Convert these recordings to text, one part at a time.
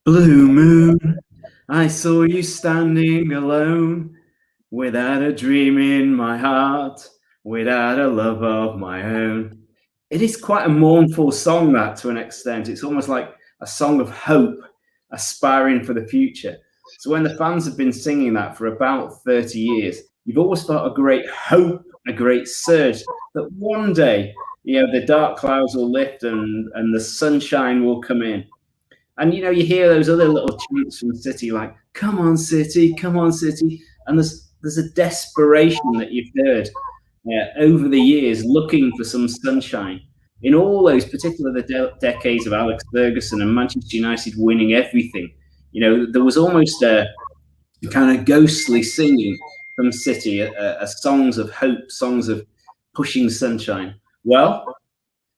Blue moon, I saw you standing alone, without a dream in my heart, without a love of my own. It is quite a mournful song, that, to an extent. It's almost like a song of hope, aspiring for the future. So when the fans have been singing that for about 30 years, you've always felt a great hope, a great surge that one day, the dark clouds will lift and the sunshine will come in. And you hear those other little chants from City, like "Come on, City, come on, City," and there's a desperation that you've heard over the years, looking for some sunshine. In all those, particularly the decades of Alex Ferguson and Manchester United winning everything, there was almost a kind of ghostly singing from City, a songs of hope, songs of pushing sunshine. Well,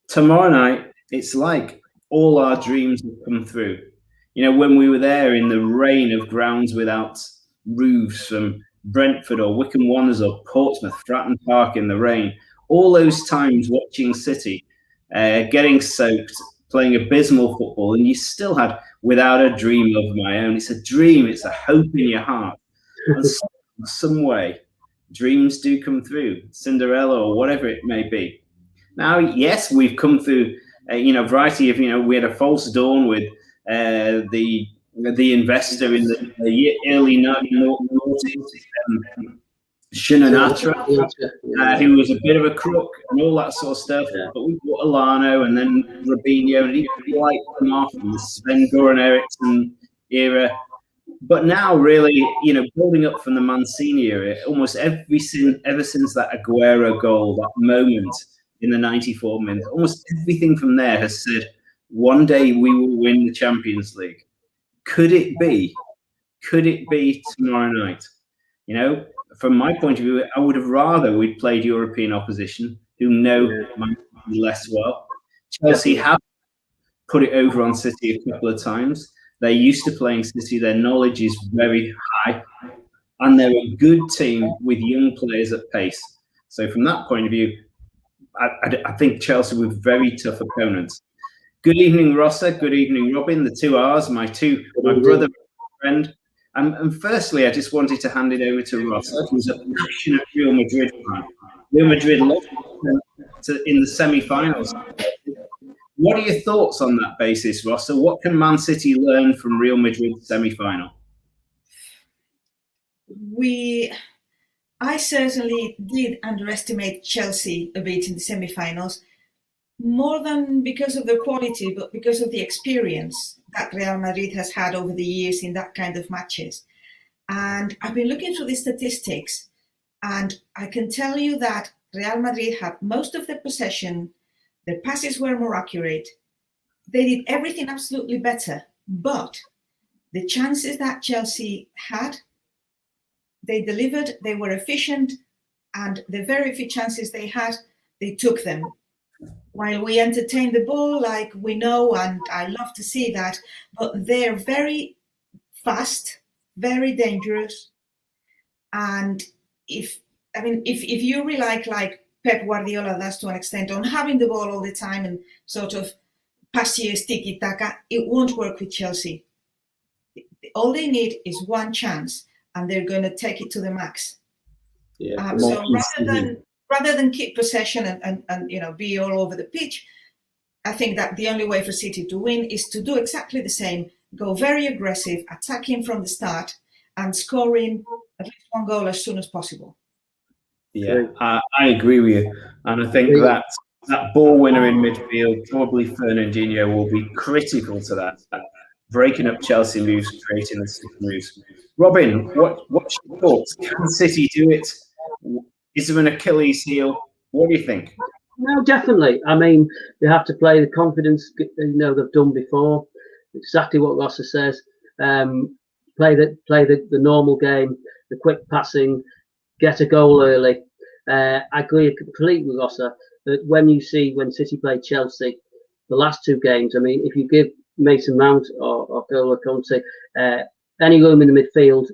tomorrow night, it's like all our dreams have come through. When we were there in the rain of grounds without roofs from Brentford or Wycombe Wanderers or Portsmouth, Fratton Park in the rain, all those times watching City, getting soaked, playing abysmal football, and you still had "Without a Dream of My Own." It's a dream, it's a hope in your heart. And some way, dreams do come through, Cinderella or whatever it may be. Now, yes, we've come through, a variety of, we had a false dawn with the investor in the early 1990s, Shinanatra, who was a bit of a crook and all that sort of stuff. Yeah. But we've got Alano and then Robinho, and he quite come off in the Sven-Goran Eriksson era. But now, really, building up from the Mancini era, almost ever since that Aguero goal, that moment in the 94 minutes, almost everything from there has said, one day we will win the Champions League. Could it be? Could it be tomorrow night? From my point of view, I would have rather we'd played European opposition who know Mancini less well. Chelsea have put it over on City a couple of times. They're used to playing City. Their knowledge is very high. And they're a good team with young players at pace. So from that point of view, I think Chelsea were very tough opponents. Good evening, Rossa. Good evening, Robin. The two R's, my brother and friend. And firstly, I just wanted to hand it over to Rossa, who's a passionate Real Madrid fan. Real Madrid lost in the semi-finals. What are your thoughts on that basis, Rossa? What can Man City learn from Real Madrid's semi-final? I certainly did underestimate Chelsea a bit in the semi-finals, more than because of the quality, but because of the experience that Real Madrid has had over the years in that kind of matches. And I've been looking through the statistics, and I can tell you that Real Madrid had most of the possession, their passes were more accurate, they did everything absolutely better, but the chances that Chelsea had, they delivered, they were efficient, and the very few chances they had, they took them. While we entertain the ball, like we know, and I love to see that, but they're very fast, very dangerous. And if you rely, like Pep Guardiola does to an extent, on having the ball all the time and sort of passive tiki-taka, it won't work with Chelsea. All they need is one chance, and they're going to take it to the max. Yeah, so rather than keep possession and be all over the pitch, I think that the only way for City to win is to do exactly the same, go very aggressive, attacking from the start, and scoring at least one goal as soon as possible. Yeah, I agree with you. And I think that ball winner in midfield, probably Fernandinho, will be critical to that, breaking up Chelsea moves, creating the stick moves. Robin, what's your thoughts? Can City do it? Is there an Achilles heel? What do you think? No, definitely. I mean, they have to play the confidence they've done before. Exactly what Rossa says. Play the normal game, the quick passing, get a goal early. I agree completely with Rossa that when City played Chelsea, the last two games, I mean, if you give Mason Mount or N'Golo Conte any room in the midfield,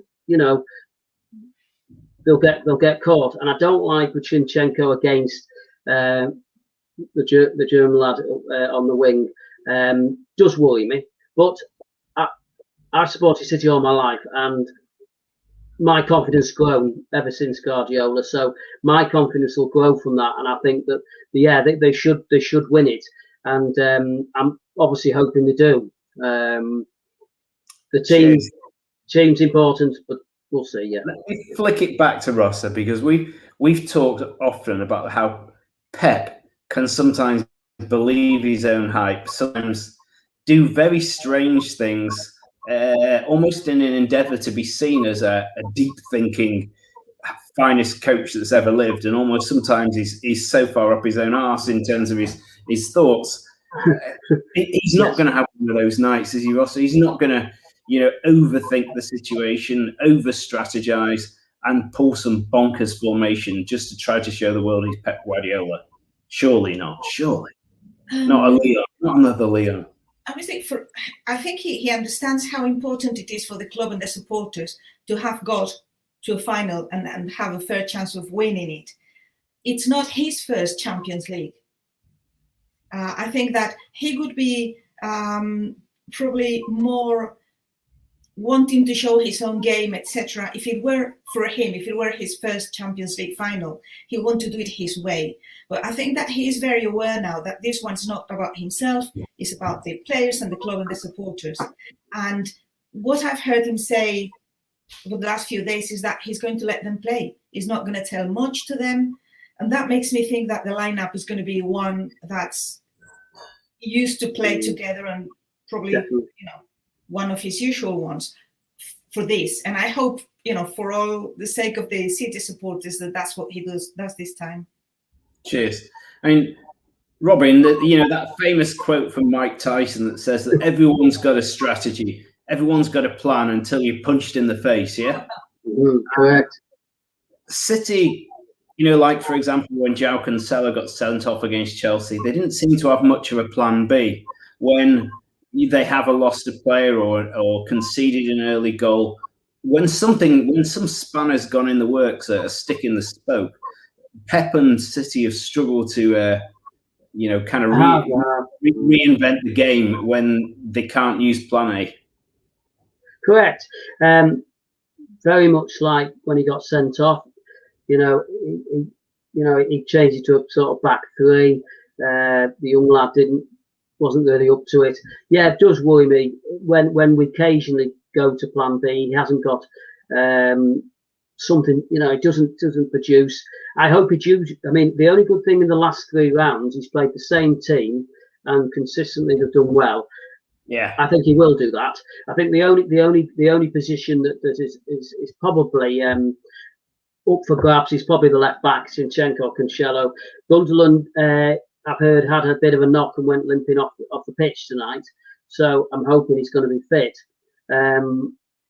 they'll get caught. And I don't like Zinchenko against the German lad on the wing. Does worry me. But I've supported City all my life, and my confidence grown ever since Guardiola. So my confidence will grow from that, and I think that they should win it, and I'm obviously hoping they do. The team's important, but we'll see. Yeah. Let me flick it back to Rossa, because we've talked often about how Pep can sometimes believe his own hype, sometimes do very strange things, almost in an endeavour to be seen as a deep thinking, finest coach that's ever lived, and almost sometimes he's so far up his own arse in terms of his thoughts. He's not going to have one of those nights, is he, Rossa? He's not going to, overthink the situation, over strategize, and pull some bonkers formation just to try to show the world he's Pep Guardiola. Surely not. Surely not a Leo, not another Leo. I think he understands how important it is for the club and the supporters to have got to a final and have a fair chance of winning it. It's not his first Champions League. I think that he would be probably more wanting to show his own game, etc. If it were for him, if it were his first Champions League final, he would want to do it his way. But I think that he is very aware now that this one's not about himself, it's about the players and the club and the supporters. And what I've heard him say over the last few days is that he's going to let them play. He's not going to tell much to them. And that makes me think that the lineup is going to be one that's used to play together, and probably, one of his usual ones for this. And I hope, for all the sake of the City supporters, that's what he does this time. Cheers. I mean, Robin, that famous quote from Mike Tyson that says that everyone's got a strategy, everyone's got a plan until you're punched in the face, yeah? Correct. City, like, for example, when João Cancelo got sent off against Chelsea, they didn't seem to have much of a plan B. When they have a lost a player or conceded an early goal, when some spanner's gone in the works, a stick in the spoke, Pep and City have struggled to, kind of reinvent the game when they can't use plan A. Correct. Very much like when he got sent off, he changed it to a sort of back three. The young lad wasn't really up to it. Yeah, it does worry me when we occasionally go to plan B. He hasn't got something, it doesn't produce. I hope he chooses. I mean, the only good thing in the last 3 rounds, he's played the same team and consistently they've done well. Yeah, I think he will do that. I think the only position that is probably up for grabs is probably the left back, Zinchenko, Cancelo. Gundogan, I've heard, had a bit of a knock and went limping off the pitch tonight. So I'm hoping he's going to be fit.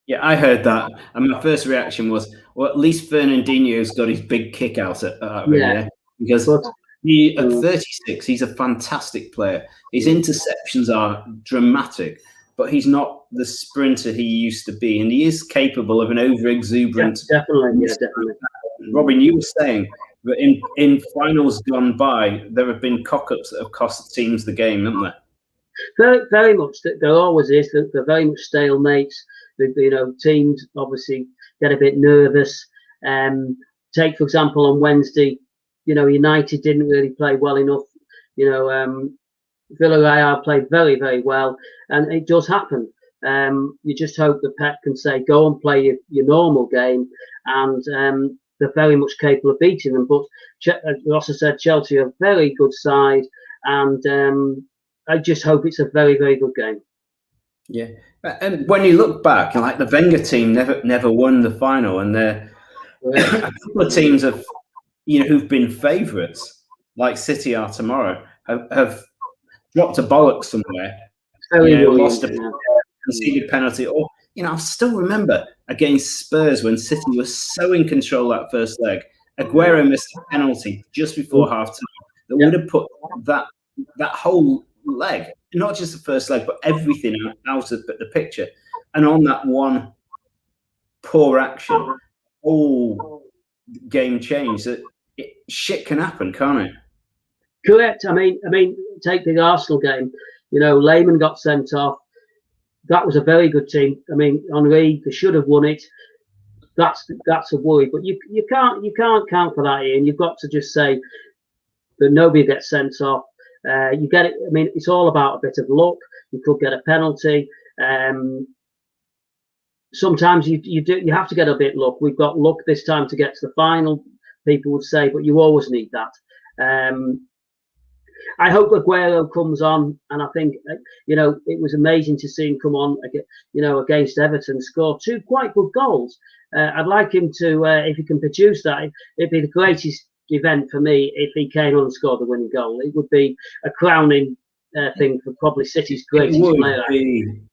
Yeah, I heard that, and my first reaction was, well, at least Fernandinho's got his big kick out at that, because at 36, he's a fantastic player. His interceptions are dramatic, but he's not the sprinter he used to be, and he is capable of an over-exuberant. Definitely. Robin, you were saying that in finals gone by, there have been cock-ups that have cost teams the game, haven't there? Very, very much. There always is. They're very much stalemates. Teams obviously get a bit nervous. Take, for example, on Wednesday, United didn't really play well enough. Villarreal played very, very well, and it does happen. You just hope that Pep can say, go and play your normal game, and they're very much capable of beating them. But also said Chelsea are a very good side, and I just hope it's a very, very good game. Yeah, and when you look back, like the Wenger team never won the final, and a couple of teams have, who've been favourites, like City are tomorrow, have dropped a bollock somewhere, lost a conceded penalty, or I still remember against Spurs when City was so in control that first leg, Aguero missed a penalty just before half time that would have put that whole leg, not just the first leg, but everything out of the picture. And on that one poor action, all game changed. Shit can happen, can't it? Correct. I mean, take the Arsenal game. Lehmann got sent off. that was a very good team. I mean, Henry, they should have won it. That's a worry, but you can't count for that, Ian. You've got to just say that nobody gets sent off. You get it. I mean, it's all about a bit of luck. You could get a penalty. Sometimes you have to get a bit luck. We've got luck this time to get to the final, people would say, but you always need that. I hope Aguero comes on, and I think it was amazing to see him come on, against Everton, score 2 quite good goals. I'd like him to, if he can produce that, it'd be the greatest event for me if he came on and scored the winning goal. It would be a crowning thing for probably City's greatest player.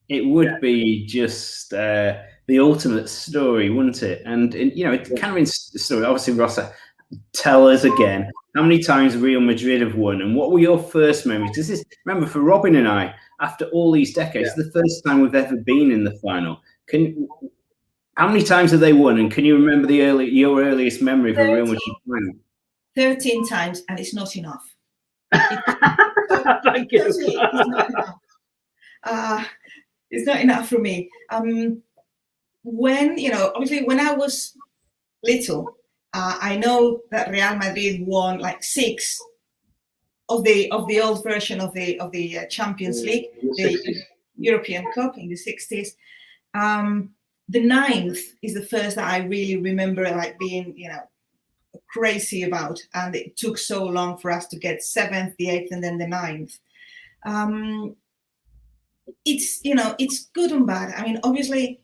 It would be just the ultimate story, wouldn't it? And it kind of in the story. Obviously, Rossa, tell us again how many times Real Madrid have won, and what were your first memories? This is, remember, for Robin and I, after all these decades, the first time we've ever been in the final. How many times have they won? And can you remember your earliest memory of a Real Madrid final? 13 times, and it's not enough. Thank you. It's not enough. It's not enough for me. Obviously, when I was little, I know that Real Madrid won like 6 of the old version of the Champions League, the European Cup in the 60s. The 9th is the first that I really remember, like being crazy about, and it took so long for us to get 7th, the 8th, and then the 9th. It's good and bad. I mean, obviously,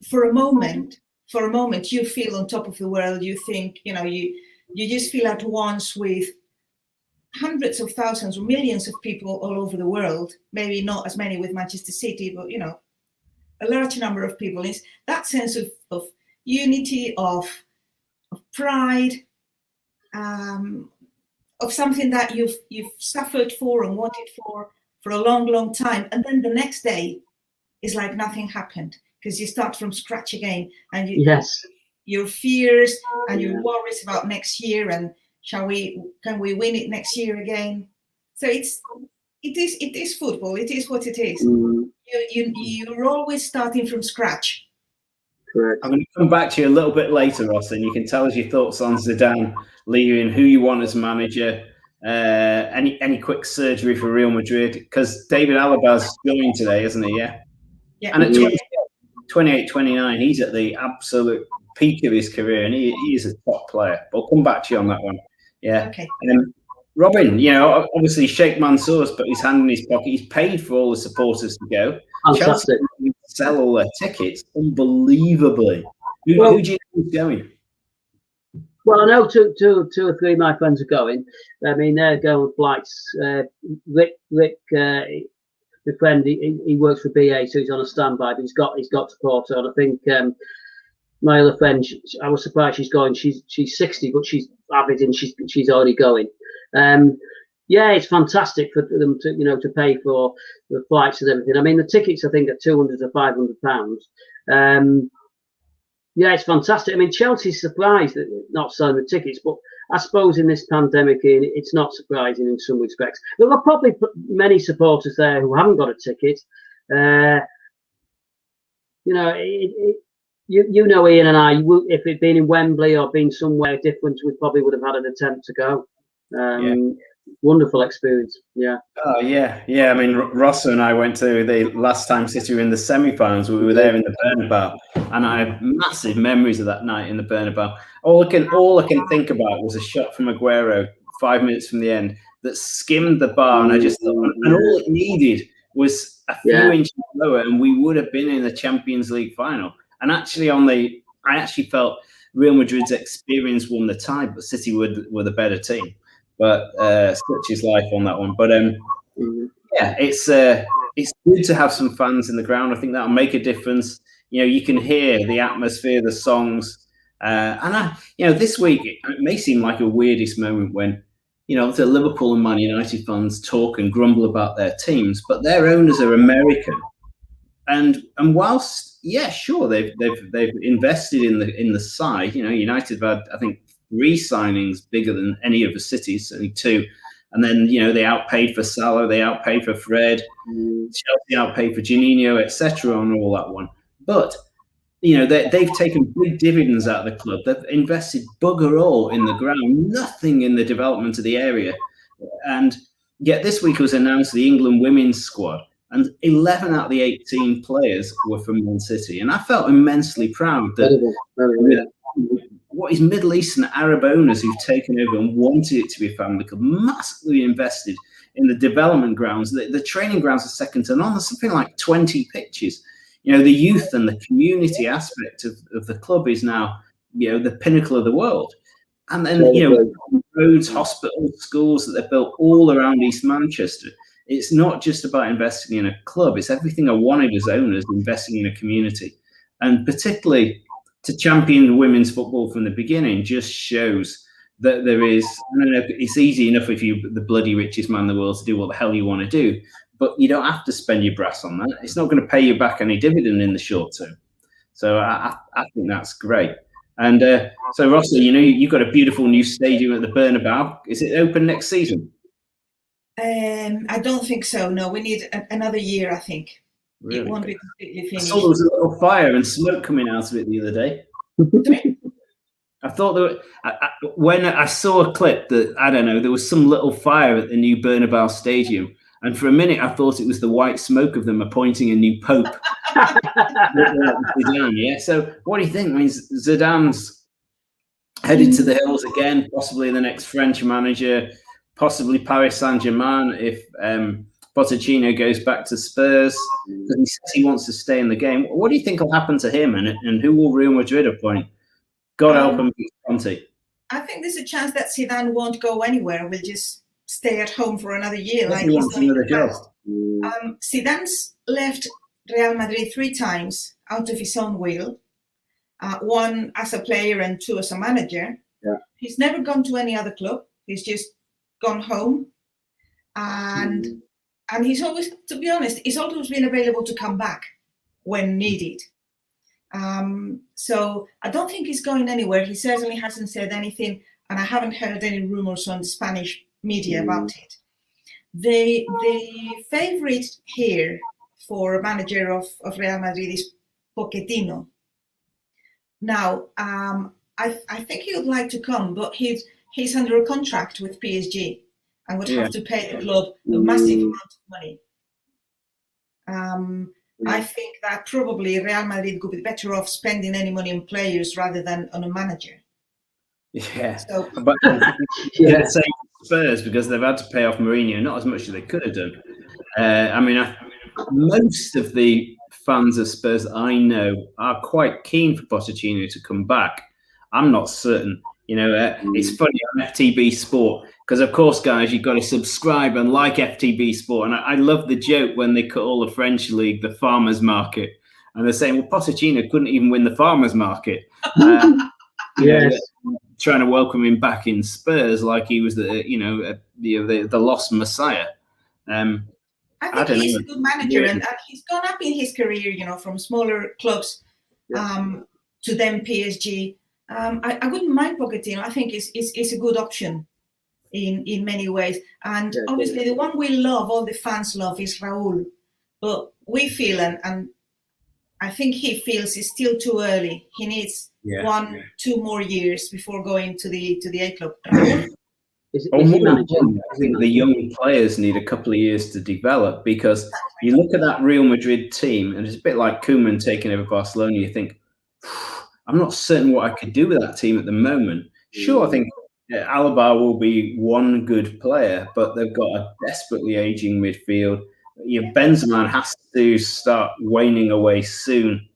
for a moment you feel on top of the world. You think you just feel at once with hundreds of thousands or millions of people all over the world. Maybe not as many with Manchester City, but a large number of people. It's that sense of unity, of pride, of something that you've suffered for and wanted for a long time, and then the next day is like nothing happened, because you start from scratch again, and your fears and your worries about next year, and can we win it next year again? So it is football. It is what it is. You're always starting from scratch. Correct. I'm going to come back to you a little bit later, Ross, and you can tell us your thoughts on Zidane leaving, who you want as manager, any quick surgery for Real Madrid, because David Alaba's joined today, isn't he? Yeah. And at 28, 29, he's at the absolute peak of his career, and he is a top player. But I'll come back to you on that one. Yeah. Okay. Robin, obviously Sheikh Mansour's put his hand in his pocket. He's paid for all the supporters to go. Fantastic. Chelsea sell all their tickets unbelievably. Who do you know is going? Well, I know two or three of my friends are going. I mean, they're going with flights. Rick, my friend, he works for BA, so he's on a standby. But he's got to Porto, and I think my other friend, I was surprised she's going. She's 60, but she's avid and she's already going. It's fantastic for them to pay for the flights and everything. I mean, the tickets I think are £200 to £500. It's fantastic. I mean, Chelsea's surprised at not selling the tickets, but I suppose in this pandemic, it's not surprising in some respects. There are probably many supporters there who haven't got a ticket. Ian and I, if it'd been in Wembley or been somewhere different, we probably would have had an attempt to go. Wonderful experience. Yeah. Oh yeah. I mean, Rossa and I went to the last time City were in the semi-finals. We were there in the Bernabeu, and I have massive memories of that night in the Bernabeu. All I can think about was a shot from Aguero 5 minutes from the end that skimmed the bar, and I just thought, and all it needed was a few inches lower, and we would have been in the Champions League final. And actually, I actually felt Real Madrid's experience won the tie, but City were the better team. But such is life on that one. But it's good to have some fans in the ground. I think that'll make a difference. You can hear the atmosphere, the songs, and this week it may seem like a weirdest moment when the Liverpool and Man United fans talk and grumble about their teams, but their owners are American, and whilst sure they've invested in the side. United have had, I think, 3 signings bigger than any of the cities, only 2. And then, they outpaid for Salah, they outpaid for Fred, Chelsea outpaid for Janino, etc. on all that one. But, they've taken big dividends out of the club. They've invested bugger all in the ground, nothing in the development of the area. And yet this week was announced the England women's squad, and 11 out of the 18 players were from Man City. And I felt immensely proud that what is Middle Eastern Arab owners who've taken over and wanted it to be a family club, massively invested in the development grounds. The training grounds are second to none. There's something like 20 pitches. The youth and the community aspect of the club is now, the pinnacle of the world. And then, roads, hospitals, schools that they've built all around East Manchester. It's not just about investing in a club. It's everything I wanted as owners, investing in a community. And particularly to champion women's football from the beginning just shows that there is, it's easy enough if you're the bloody richest man in the world to do what the hell you want to do, but you don't have to spend your brass on that. It's not going to pay you back any dividend in the short term. So I think that's great. And so, Rossa, you've got a beautiful new stadium at the Bernabeu. Is it open next season? I don't think so. No, we need another year, I think. Really? It won't be completely finished. I saw there was a little fire and smoke coming out of it the other day. I thought when I saw a clip that, I don't know, there was some little fire at the new Bernabeu Stadium. And for a minute, I thought it was the white smoke of them appointing a new pope. Zidane, yeah. So what do you think? I mean, Zidane's headed to the hills again, possibly the next French manager, possibly Paris Saint-Germain if Pochettino goes back to Spurs, because he says he wants to stay in the game. What do you think will happen to him, and who will Real Madrid appoint? God help him, Conte. I think there's a chance that Zidane won't go anywhere. Will just stay at home for another year. He wants another job. Zidane's left Real Madrid 3 times out of his own will. 1 as a player and 2 as a manager. Yeah. He's never gone to any other club. He's just gone home. And he's always, to be honest, he's always been available to come back when needed. So I don't think he's going anywhere. He certainly hasn't said anything, and I haven't heard any rumors on the Spanish media about it. The favorite here for a manager of Real Madrid is Pochettino. Now, I think he would like to come, but he's under a contract with PSG and would have to pay the club a massive amount of money. I think that probably Real Madrid would be better off spending any money on players rather than on a manager. Yeah, so, but yeah, same Spurs, because they've had to pay off Mourinho, not as much as they could have done. Most of the fans of Spurs that I know are quite keen for Pochettino to come back. I'm not certain. It's funny on FTB Sport, because of course, guys, you've got to subscribe and like FTB Sport. And I love the joke when they call the French league the farmers market, and they're saying, well, Pochettino couldn't even win the farmers market. Yes. Trying to welcome him back in Spurs like he was the lost messiah. I think he's a good manager, and he's gone up in his career, from smaller clubs to then PSG. I wouldn't mind Pochettino. I think it's a good option in many ways. And obviously the one we love, all the fans love, is Raúl. But we feel, and I think he feels it's still too early. He needs 2 more years before going to the A club. Raúl? I think the young players need a couple of years to develop, because you look at that Real Madrid team, and it's a bit like Koeman taking over Barcelona. You think, I'm not certain what I could do with that team at the moment. Sure, I think Alaba will be one good player, but they've got a desperately aging midfield. Benzema has to start waning away soon.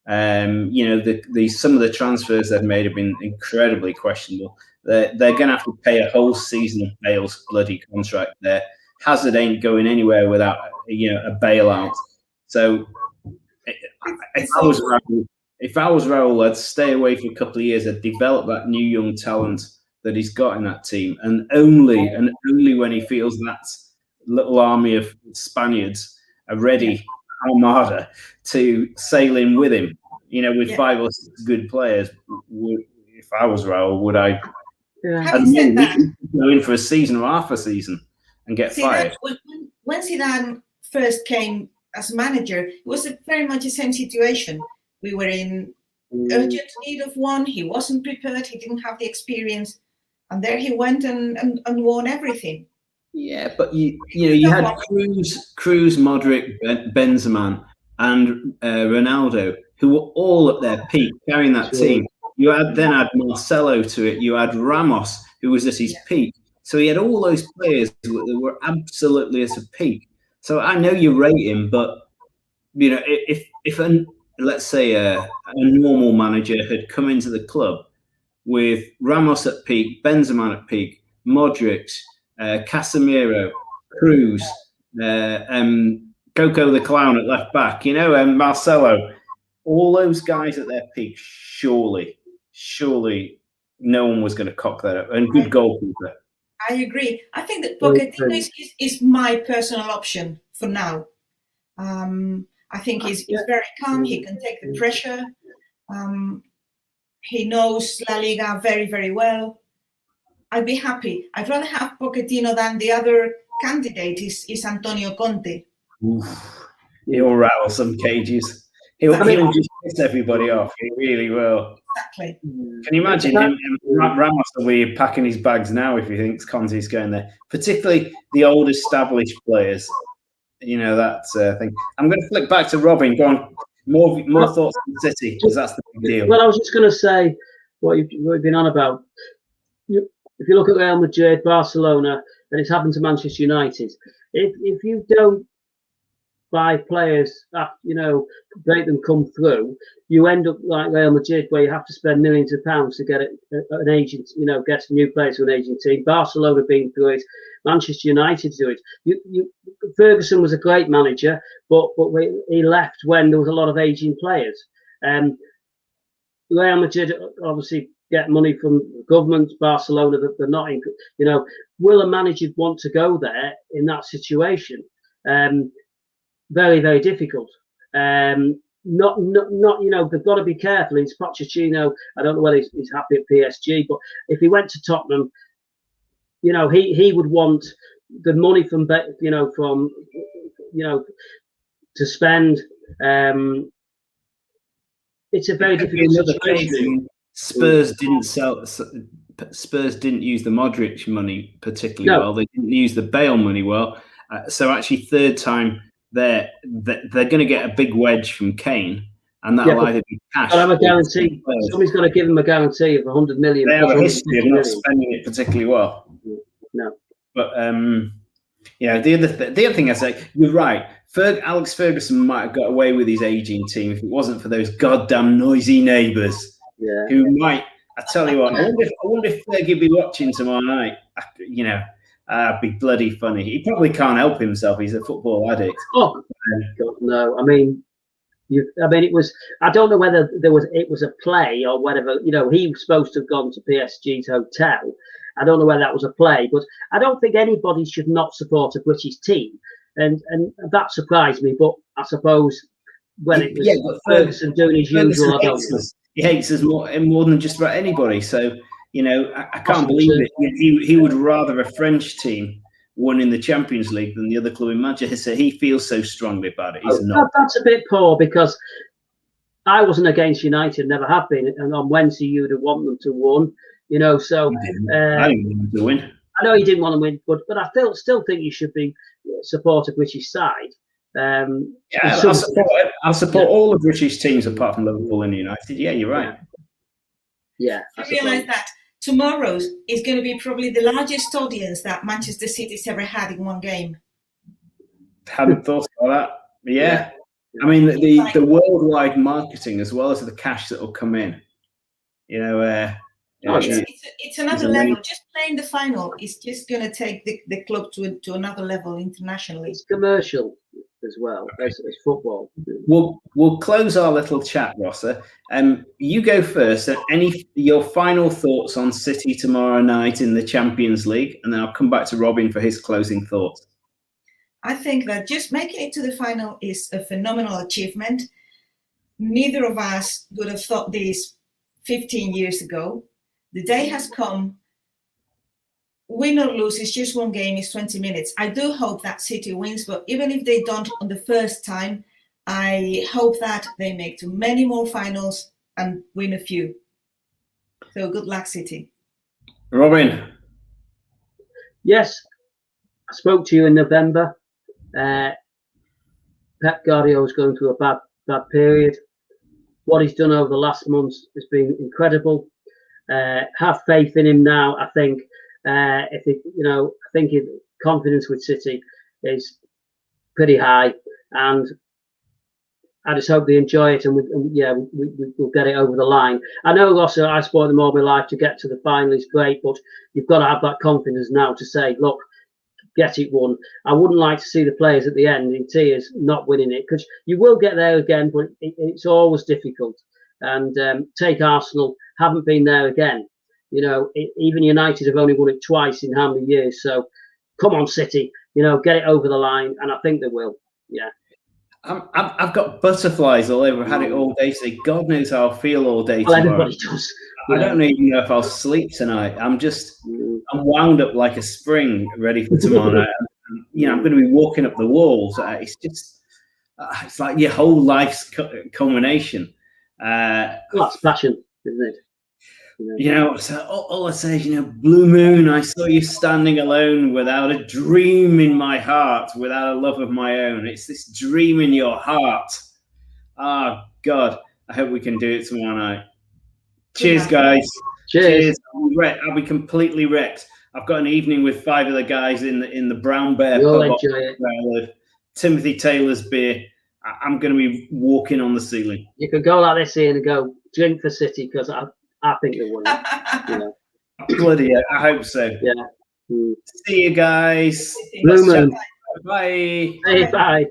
Some of the transfers they've made have been incredibly questionable. They're going to have to pay a whole season of Bale's bloody contract there. Hazard ain't going anywhere without a bailout. So if I was Raúl, I'd stay away for a couple of years. I'd develop that new young talent that he's got in that team, and only when he feels that little army of Spaniards are ready, Armada, to sail in with him. With 5 or 6 good players. If I was Raúl, would I? Having said that, go in for a season or half a season? and get See, fired. when Zidane first came as manager, it was very much the same situation. We were in urgent need of one. He wasn't prepared. He didn't have the experience, and there he went and won everything. Yeah, but you had Cruz, Modric, Benzema, and Ronaldo, who were all at their peak, carrying that team. You then had Marcelo to it. You had Ramos, who was at his peak. So he had all those players that were absolutely at a peak. So I know you rate him, but if let's say a normal manager had come into the club with Ramos at peak, Benzema at peak, Modric, Casemiro, Cruz, Coco the Clown at left back, and Marcelo, all those guys at their peak, surely no one was going to cock that up. And good goalkeeper. I agree. I think that Pochettino is my personal option for now. I think he's very calm. He can take the pressure. He knows La Liga very, very well. I'd be happy. I'd rather have Pochettino than the other candidate is Antonio Conte. Oof. He'll rattle some cages. He'll just piss everybody off. He really will. Exactly. Can you imagine him? Ramos will be packing his bags now if he thinks Conte's going there. Particularly the old established players. That thing. I'm going to flick back to Robin. Go on. More thoughts on City, because that's the big deal. Well, I was just going to say what you've been on about. If you look at Real Madrid, Barcelona, and it's happened to Manchester United, if you don't buy players, make them come through, you end up like Real Madrid, where you have to spend millions of pounds to get an agent, get new players to an agent team. Barcelona being through it, Manchester United do it. Ferguson was a great manager, but he left when there was a lot of aging players. Real Madrid obviously get money from government. Barcelona, that they're not in. Will a manager want to go there in that situation? Very, very difficult. Not. They've got to be careful. It's Pochettino. I don't know whether he's happy at PSG, but if he went to Tottenham, he would want the money from to spend. It's a very difficult situation. Spurs didn't use the Modric money particularly well. They didn't use the Bale money well. So actually, third time they're going to get a big wedge from Kane, and that'll either be cash. I'll have a guarantee. Somebody's got to give them a guarantee of 100 million. They have a history of not spending it particularly well. No, but the other thing I say, you're right. Alex Ferguson might have got away with his aging team if it wasn't for those goddamn noisy neighbours. Yeah. Who might? I tell you what. I wonder if Fergie be watching tomorrow night. It'd be bloody funny. He probably can't help himself. He's a football addict. Oh God, no! I mean, it was. I don't know whether it was a play or whatever. He was supposed to have gone to PSG's hotel. I don't know whether that was a play, but I don't think anybody should not support a British team, and that surprised me. But I suppose when it was Ferguson doing his usual, I don't know. He hates us more than just about anybody. So, I can't believe it. He would rather a French team won in the Champions League than the other club in Manchester. He feels so strongly about it. He's not. That's a bit poor, because I wasn't against United, never have been. And on Wednesday, you'd have wanted them to win, So I didn't want them to win. I know he didn't want to win, but I still think you should be support a British side. I'll support all the British teams apart from Liverpool and United. Yeah, you're right. Yeah. I realise that tomorrow's is going to be probably the largest audience that Manchester City's ever had in one game. Hadn't thought about that. Yeah. I mean, the worldwide marketing as well as the cash that will come in. It's another level. Just playing the final is just going to take the club to another level internationally. It's commercial as well as football. We'll close our little chat, Rossa. You go first. Your final thoughts on City tomorrow night in the Champions League, and then I'll come back to Robin for his closing thoughts. I think that just making it to the final is a phenomenal achievement. Neither of us would have thought this 15 years ago. The day has come. win or lose, it's just one game, it's 20 minutes. I do hope that City wins, but even if they don't on the first time, I hope that they make to many more finals and win a few. So good luck, City. Robin. Yes, I spoke to you in November. Pep Guardiola is going through a bad period. What he's done over the last months has been incredible. Have faith in him now. I think if it, I think confidence with City is pretty high, and I just hope they enjoy it, and we'll get it over the line. I know also I spoiled them all my life to get to the final is great, but you've got to have that confidence now to say, look, get it won. I wouldn't like to see the players at the end in tears not winning it, because you will get there again, but it's always difficult. And take Arsenal, haven't been there again. Even United have only won it twice in how many years? So come on, City, get it over the line, and I think they will. Yeah. I've got butterflies all over. I've had it all day today. God knows how I feel all day tomorrow. Everybody does. I don't even know if I'll sleep tonight. I'm wound up like a spring, ready for tomorrow night. I'm going to be walking up the walls. It's just, it's like your whole life's culmination. That's passion, isn't it? So all I say is, Blue Moon, I saw you standing alone without a dream in my heart, without a love of my own. It's this dream in your heart. Ah, God, I hope we can do it tomorrow night. Cheers, guys. Cheers. I'll be completely wrecked. I've got an evening with 5 of the guys in the Brown Bear You'll pub enjoy it. where I live. Timothy Taylor's beer. I'm going to be walking on the ceiling. You could go like this, Ian, and go drink for City, because I think they will. Bloody hell, I hope so. Yeah. See you guys. Blue Moon. Bye. Hey, bye.